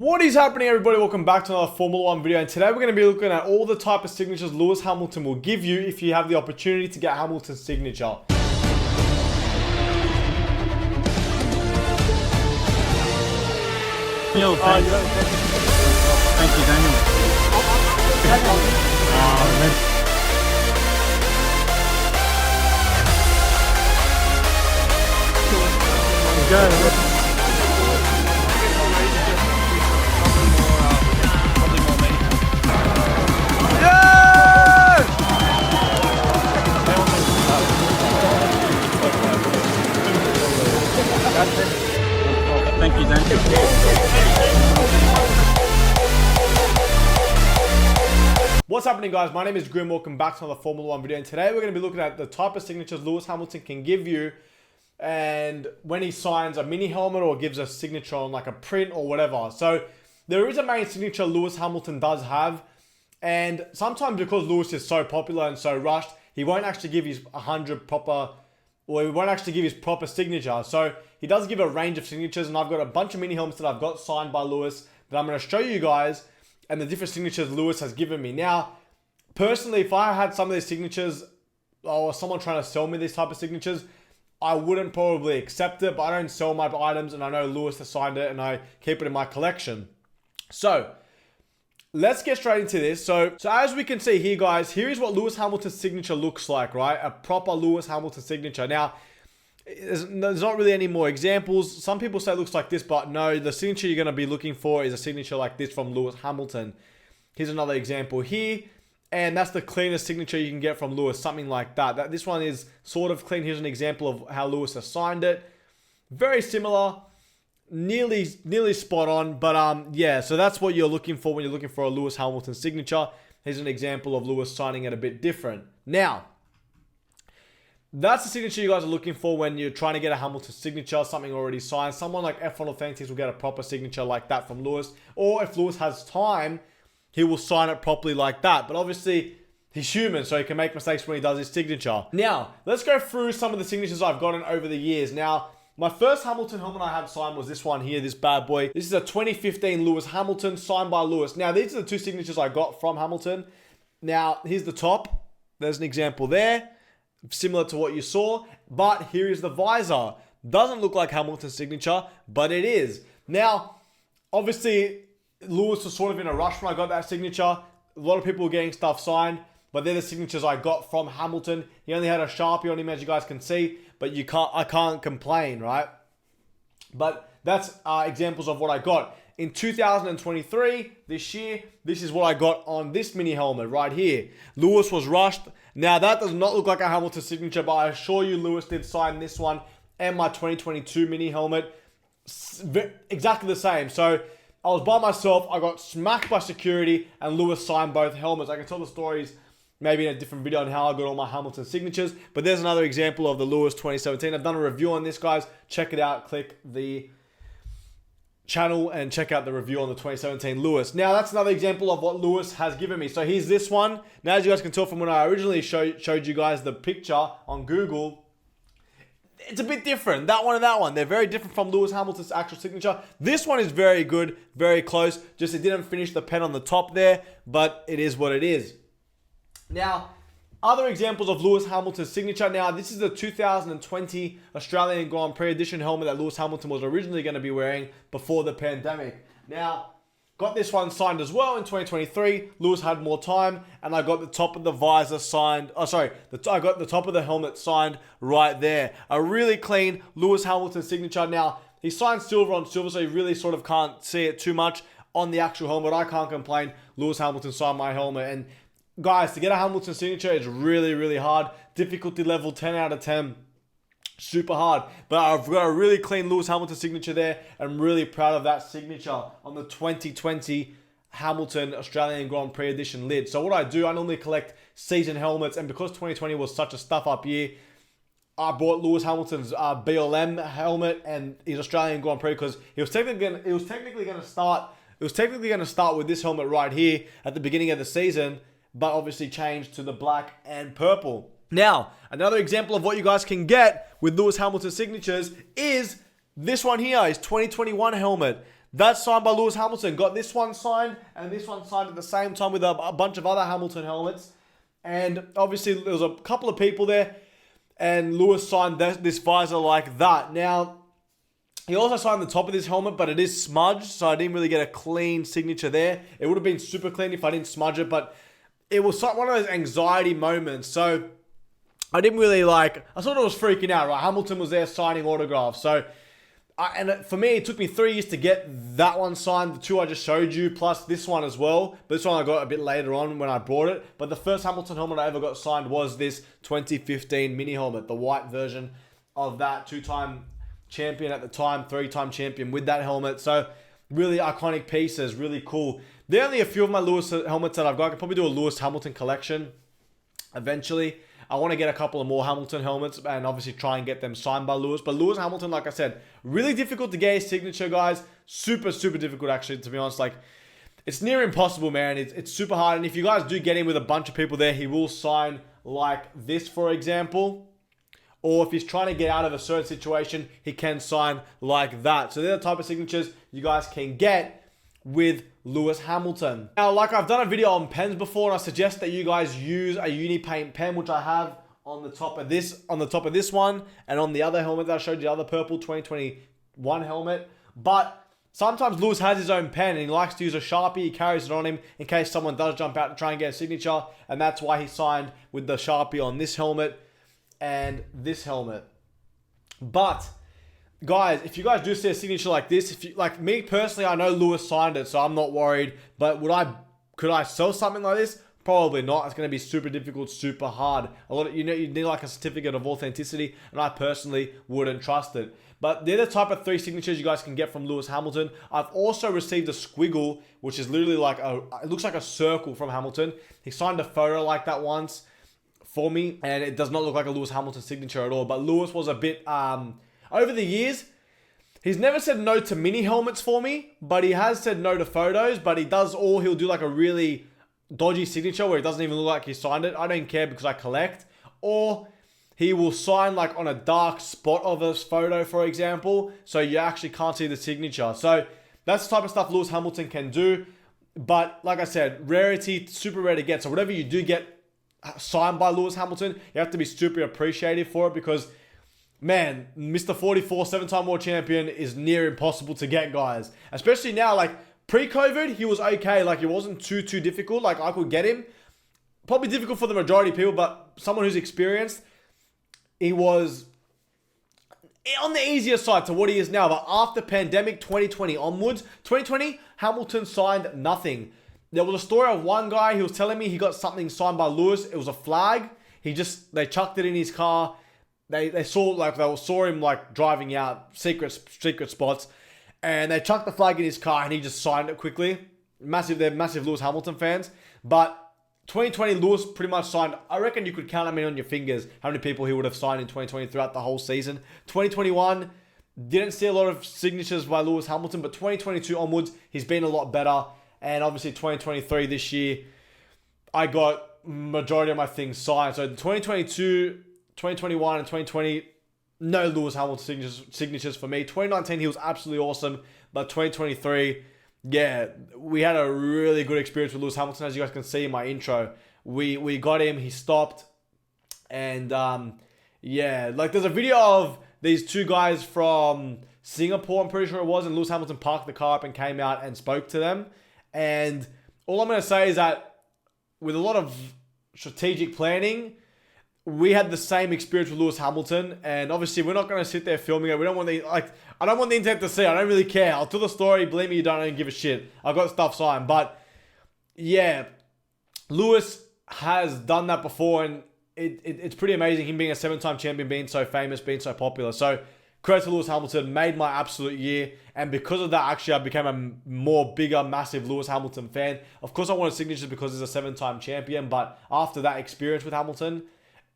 What is happening, everybody? Welcome back to another Formula 1 video, and today we're going to be looking at all the type of signatures Lewis Hamilton will give you if you have the opportunity to get Hamilton's signature. Yo, thank you, Daniel. Go. Thank you, Daniel. What's happening, guys? My name is Grim. Welcome back to another Formula 1 video, and today we're going to be looking at the type of signatures Lewis Hamilton can give you and when he signs a mini helmet or gives a signature on like a print or whatever. So there is a main signature Lewis Hamilton does have, and sometimes because Lewis is so popular and so rushed, he won't actually give his 100 proper, or he won't actually give his proper signature. So he does give a range of signatures, and I've got a bunch of mini helmets that I've got signed by Lewis that I'm going to show you guys, and the different signatures Lewis has given me. Now, personally, if I had some of these signatures, or someone trying to sell me these type of signatures, I wouldn't probably accept it, but I don't sell my items, and I know Lewis has signed it, and I keep it in my collection. So let's get straight into this. So as we can see here, guys, here is what Lewis Hamilton's signature looks like, right? A proper Lewis Hamilton signature. Now, there's not really any more examples. Some people say it looks like this, but no, the signature you're going to be looking for is a signature like this from Lewis Hamilton. Here's another example here, and that's the cleanest signature you can get from Lewis, something like that. This one is sort of clean. Here's an example of how Lewis has signed it. Very similar. Nearly spot on, but yeah, so that's what you're looking for when you're looking for a Lewis Hamilton signature. Here's an example of Lewis signing it a bit different. Now, that's the signature you guys are looking for when you're trying to get a Hamilton signature, something already signed. Someone like F1 Authentics will get a proper signature like that from Lewis, or if Lewis has time, he will sign it properly like that. But obviously, he's human, so he can make mistakes when he does his signature. Now, let's go through some of the signatures I've gotten over the years. Now, my first Hamilton helmet I had signed was this one here, this bad boy. This is a 2015 Lewis Hamilton, signed by Lewis. Now, these are the two signatures I got from Hamilton. Now, here's the top. There's an example there, similar to what you saw. But here is the visor. Doesn't look like Hamilton's signature, but it is. Now, obviously, Lewis was sort of in a rush when I got that signature. A lot of people were getting stuff signed, but they're the signatures I got from Hamilton. He only had a Sharpie on him, as you guys can see, but I can't complain, right? But that's examples of what I got. In 2023, this year, this is what I got on this mini helmet right here. Lewis was rushed. Now, that does not look like a Hamilton signature, but I assure you Lewis did sign this one and my 2022 mini helmet. Exactly the same. So I was by myself, I got smacked by security, and Lewis signed both helmets. I can tell the stories maybe in a different video on how I got all my Hamilton signatures, but there's another example of the Lewis 2017. I've done a review on this, guys. Check it out. Click the channel and check out the review on the 2017 Lewis. Now, that's another example of what Lewis has given me. So here's this one. Now, as you guys can tell from when I originally showed you guys the picture on Google, it's a bit different. That one and that one, they're very different from Lewis Hamilton's actual signature. This one is very good, very close. Just it didn't finish the pen on the top there, but it is what it is. Now, other examples of Lewis Hamilton's signature. Now, this is the 2020 Australian Grand Prix edition helmet that Lewis Hamilton was originally going to be wearing before the pandemic. Now, got this one signed as well in 2023. Lewis had more time, and I got the top of the visor signed. I got the top of the helmet signed right there. A really clean Lewis Hamilton signature. Now, he signed silver on silver, so you really sort of can't see it too much on the actual helmet. I can't complain. Lewis Hamilton signed my helmet, and guys, to get a Hamilton signature is really, really hard. Difficulty level 10 out of 10. Super hard. But I've got a really clean Lewis Hamilton signature there. I'm really proud of that signature on the 2020 Hamilton Australian Grand Prix edition lid. So what I do, I normally collect season helmets. And because 2020 was such a stuff-up year, I bought Lewis Hamilton's BLM helmet and his Australian Grand Prix because it was technically going to start with this helmet right here at the beginning of the season, but obviously changed to the black and purple. Now, another example of what you guys can get with Lewis Hamilton signatures is this one here, his 2021 helmet. That's signed by Lewis Hamilton. Got this one signed and this one signed at the same time with a bunch of other Hamilton helmets. And obviously there was a couple of people there, and Lewis signed this visor like that. Now, he also signed the top of this helmet, but it is smudged, so I didn't really get a clean signature there. It would have been super clean if I didn't smudge it, but it was one of those anxiety moments. So I didn't really I sort of was freaking out, right? Hamilton was there signing autographs. So, for me, it took me 3 years to get that one signed. The two I just showed you, plus this one as well. But this one I got a bit later on when I bought it. But the first Hamilton helmet I ever got signed was this 2015 mini helmet, the white version of that. Two-time champion at the time, three-time champion with that helmet. So really iconic pieces, really cool. There are only a few of my Lewis helmets that I've got. I could probably do a Lewis Hamilton collection eventually. I want to get a couple of more Hamilton helmets and obviously try and get them signed by Lewis. But Lewis Hamilton, like I said, really difficult to get his signature, guys. Super, super difficult, actually, to be honest. It's near impossible, man. It's super hard. And if you guys do get him with a bunch of people there, he will sign like this, for example. Or if he's trying to get out of a certain situation, he can sign like that. So they're the type of signatures you guys can get with Lewis Hamilton. Now, I've done a video on pens before, and I suggest that you guys use a Uni-Paint pen, which I have on the top of this one, and on the other helmet that I showed you, the other purple 2021 helmet. But sometimes Lewis has his own pen, and he likes to use a Sharpie. He carries it on him in case someone does jump out and try and get a signature, and that's why he signed with the Sharpie on this helmet and this helmet. But guys, if you guys do see a signature like this, if you, like me personally, I know Lewis signed it, so I'm not worried. But could I sell something like this? Probably not. It's going to be super difficult, super hard. You need like a certificate of authenticity, and I personally wouldn't trust it. But they're the type of 3 signatures you guys can get from Lewis Hamilton. I've also received a squiggle, which is literally it looks like a circle from Hamilton. He signed a photo like that once for me, and it does not look like a Lewis Hamilton signature at all. But Lewis was a bit, over the years, he's never said no to mini helmets for me, but he has said no to photos. But he'll do like a really dodgy signature where it doesn't even look like he signed it. I don't care because I collect. Or he will sign like on a dark spot of a photo, for example, so you actually can't see the signature. So that's the type of stuff Lewis Hamilton can do. But like I said, rarity, super rare to get. So whatever you do get signed by Lewis Hamilton, you have to be super appreciative for it, because man, Mr. 44 7-time world champion is near impossible to get, guys. Especially now, pre-COVID, he was okay. It wasn't too difficult. I could get him. Probably difficult for the majority of people, but someone who's experienced, he was on the easier side to what he is now. But after pandemic 2020 onwards, 2020, Hamilton signed nothing. There was a story of one guy, he was telling me he got something signed by Lewis. It was a flag. They chucked it in his car. They saw him driving out secret spots, and they chucked the flag in his car, and he just signed it quickly. They're massive Lewis Hamilton fans. But 2020, Lewis pretty much signed. I reckon you could count them in on your fingers how many people he would have signed in 2020 throughout the whole season. 2021, didn't see a lot of signatures by Lewis Hamilton, but 2022 onwards, he's been a lot better. And obviously 2023 this year, I got majority of my things signed. So 2022, 2021, and 2020, no Lewis Hamilton signatures for me. 2019, he was absolutely awesome. But 2023, yeah, we had a really good experience with Lewis Hamilton. As you guys can see in my intro, we got him, he stopped. And yeah, there's a video of these two guys from Singapore, I'm pretty sure it was, and Lewis Hamilton parked the car up and came out and spoke to them. And all I'm going to say is that with a lot of strategic planning, we had the same experience with Lewis Hamilton. And obviously, we're not going to sit there filming it. We don't want I don't want the internet to see. I don't really care. I'll tell the story. Believe me, you don't give a shit. I've got stuff signed. But yeah, Lewis has done that before, and it's pretty amazing. Him being a 7-time champion, being so famous, being so popular. So credit to Lewis Hamilton, made my absolute year. And because of that, actually, I became a bigger, massive Lewis Hamilton fan. Of course, I wanted signatures because he's a 7-time champion. But after that experience with Hamilton,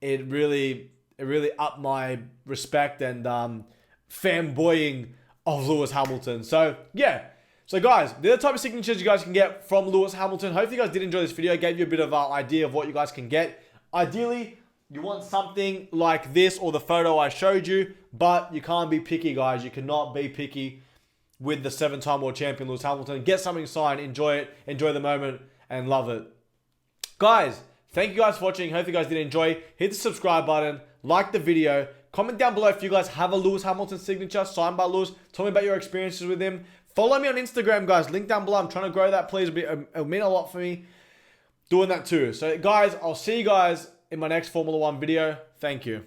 it really upped my respect and fanboying of Lewis Hamilton. So, yeah. So, guys, they're the type of signatures you guys can get from Lewis Hamilton. Hopefully, you guys did enjoy this video. I gave you a bit of an idea of what you guys can get. Ideally, you want something like this or the photo I showed you, but you can't be picky, guys. You cannot be picky with the 7-time world champion Lewis Hamilton. Get something signed, enjoy it, enjoy the moment, and love it. Guys, thank you guys for watching. Hope you guys did enjoy. Hit the subscribe button, like the video, comment down below if you guys have a Lewis Hamilton signature signed by Lewis. Tell me about your experiences with him. Follow me on Instagram, guys. Link down below. I'm trying to grow that, please. It'll mean a lot for me doing that too. So, guys, I'll see you guys in my next Formula 1 video. Thank you.